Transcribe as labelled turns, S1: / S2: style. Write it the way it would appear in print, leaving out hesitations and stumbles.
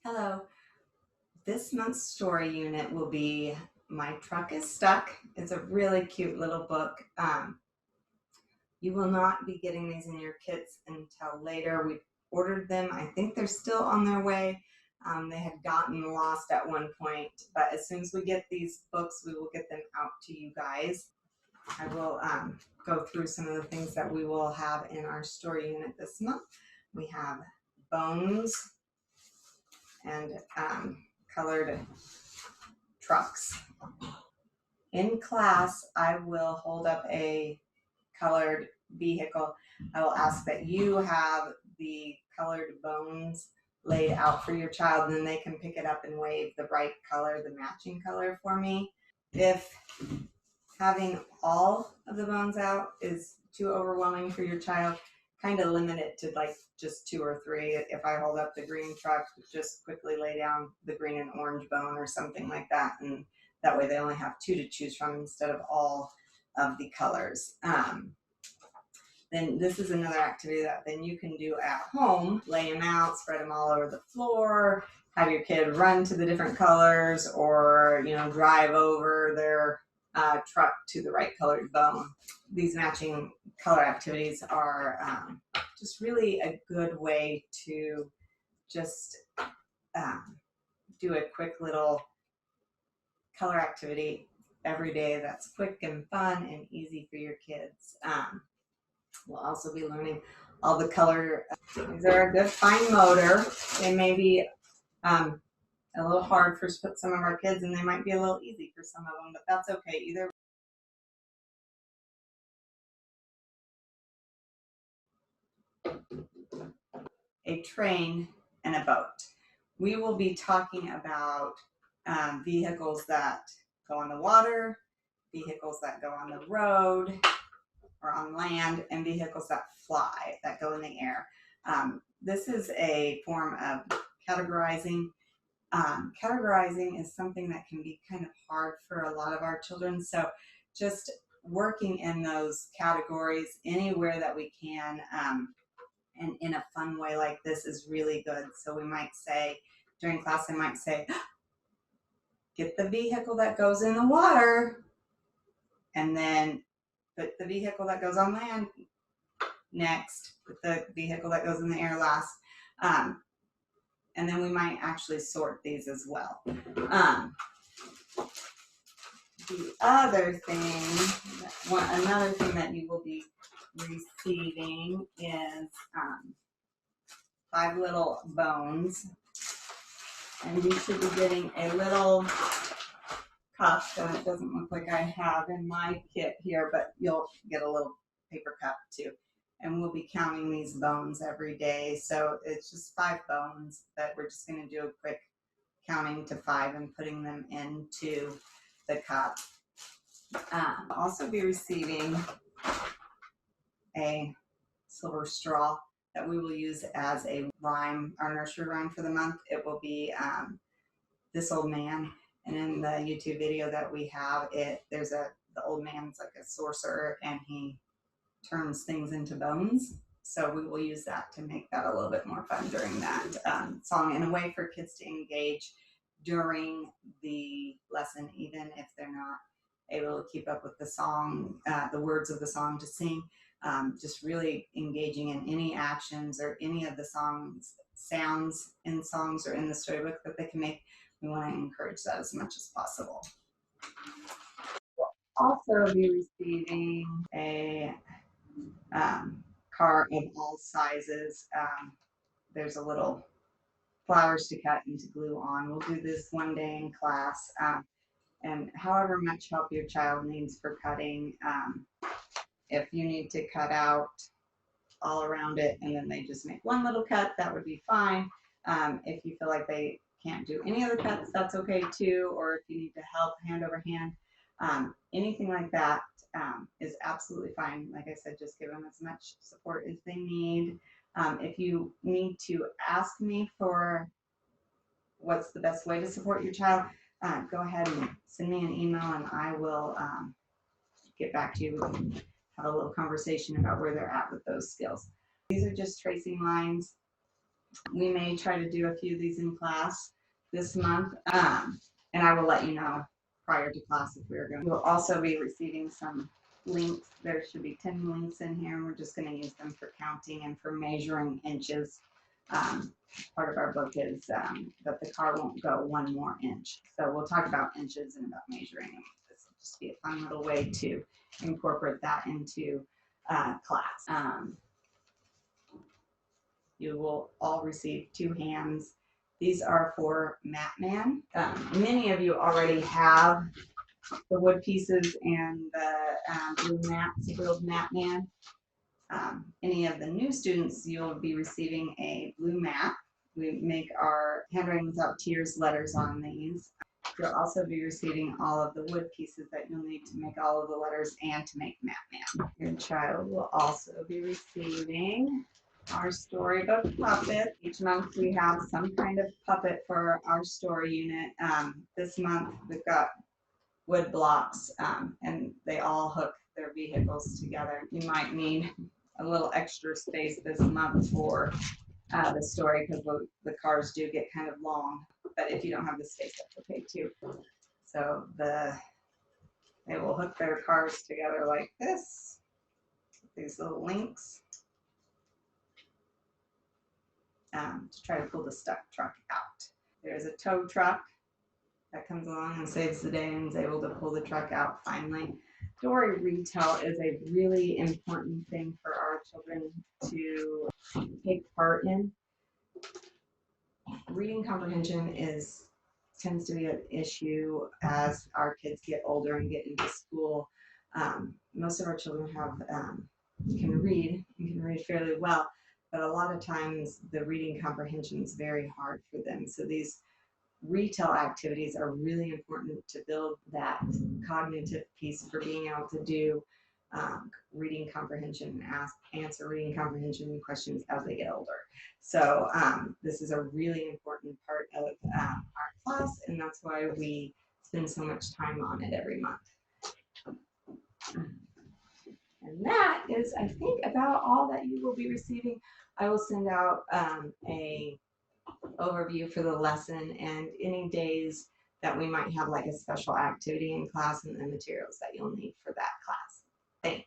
S1: Hello. This month's story unit will be My Truck is Stuck. It's a really cute little book. You will not be getting these in your kits until later. We ordered them. I think they're still on their way. They had gotten lost at one point, but as soon as we get these books, we will get them out to you guys. I will go through some of the things that we will have in our story unit this month. We have bones and colored trucks. In class, I will hold up a colored vehicle. I will ask that you have the colored bones laid out for your child, and then they can pick it up and wave the right color, the matching color for me. If having all of the bones out is too overwhelming for your child, kind of limit it to like just 2 or 3. If I hold up the green truck, just quickly lay down the green and orange bone or something like that, and that way they only have 2 to choose from instead of all of the colors. Then this is another activity that then you can do at home. Lay them out, spread them all over the floor, have your kid run to the different colors, or drive over their truck to the right colored bone. These matching color activities are just really a good way to just do a quick little color activity every day that's quick and fun and easy for your kids. We'll also be learning all the color. These are a good fine motor. They may be a little hard for some of our kids, and they might be a little easy for some of them, but that's okay. Either a train and a boat. We will be talking about vehicles that go on the water, vehicles that go on the road or on land, and vehicles that fly, that go in the air. This is a form of categorizing. Categorizing is something that can be kind of hard for a lot of our children, so just working in those categories anywhere that we can, and in a fun way like this is really good. So we might say, during class, I might say, get the vehicle that goes in the water, and then put the vehicle that goes on land next, put the vehicle that goes in the air last. And then we might actually sort these as well. The other thing, another thing that you will be receiving is 5 little bones. And you should be getting a little cup that it doesn't look like I have in my kit here, but you'll get a little paper cup too. And we'll be counting these bones every day. So it's just 5 bones that we're just going to do a quick counting to 5 and putting them into the cup. I'll also be receiving a silver straw that we will use as a rhyme, our nursery rhyme for the month. It will be This Old Man. And in the YouTube video that we have, the old man's like a sorcerer, and he turns things into bones. So we will use that to make that a little bit more fun during that song, in a way for kids to engage during the lesson, even if they're not able to keep up with the song, the words of the song to sing. Just really engaging in any actions or any of the sounds in songs or in the storybook that they can make. We want to encourage that as much as possible. We'll also be receiving a car of all sizes. There's a little flowers to cut and to glue on. We'll do this one day in class. And however much help your child needs for cutting, if you need to cut out all around it and then they just make one little cut, that would be fine. If you feel like they can't do any other cuts, that's okay too. Or if you need to help hand over hand, anything like that is absolutely fine. Like I said, just give them as much support as they need. If you need to ask me for what's the best way to support your child, go ahead and send me an email and I will get back to you. We can have a little conversation about where they're at with those skills. These are just tracing lines. We may try to do a few of these in class this month, and I will let you know prior to class if we're going. We'll also be receiving some links. There should be 10 links in here, and we're just going to use them for counting and for measuring inches. Part of our book is that the car won't go one more inch. So we'll talk about inches and about measuring. This will just be a fun little way to incorporate that into class. You will all receive 2 hands. These are for Matman. Many of you already have the wood pieces and the blue mats to build Matman. Any of the new students, you'll be receiving a blue mat. We make our Handwriting Without Tears letters on these. You'll also be receiving all of the wood pieces that you'll need to make all of the letters and to make Matman. Your child will also be receiving our storybook puppet. Each month we have some kind of puppet for our story unit. This month we've got wood blocks, and they all hook their vehicles together. You might need a little extra space this month for the story because the cars do get kind of long, but if you don't have the space, that's okay too. So they will hook their cars together like this, these little links, to try to pull the stuck truck out. There's a tow truck that comes along and saves the day and is able to pull the truck out finally. Story retell is a really important thing for our children to take part in. Reading comprehension tends to be an issue as our kids get older and get into school. Most of our children can read fairly well, but a lot of times the reading comprehension is very hard for them. So these retell activities are really important to build that cognitive piece for being able to do reading comprehension and answer reading comprehension questions as they get older. So this is a really important part of our class, and that's why we spend so much time on it every month. And that is, I think, about all that you will be receiving. I will send out a overview for the lesson and any days that we might have like a special activity in class and the materials that you'll need for that class.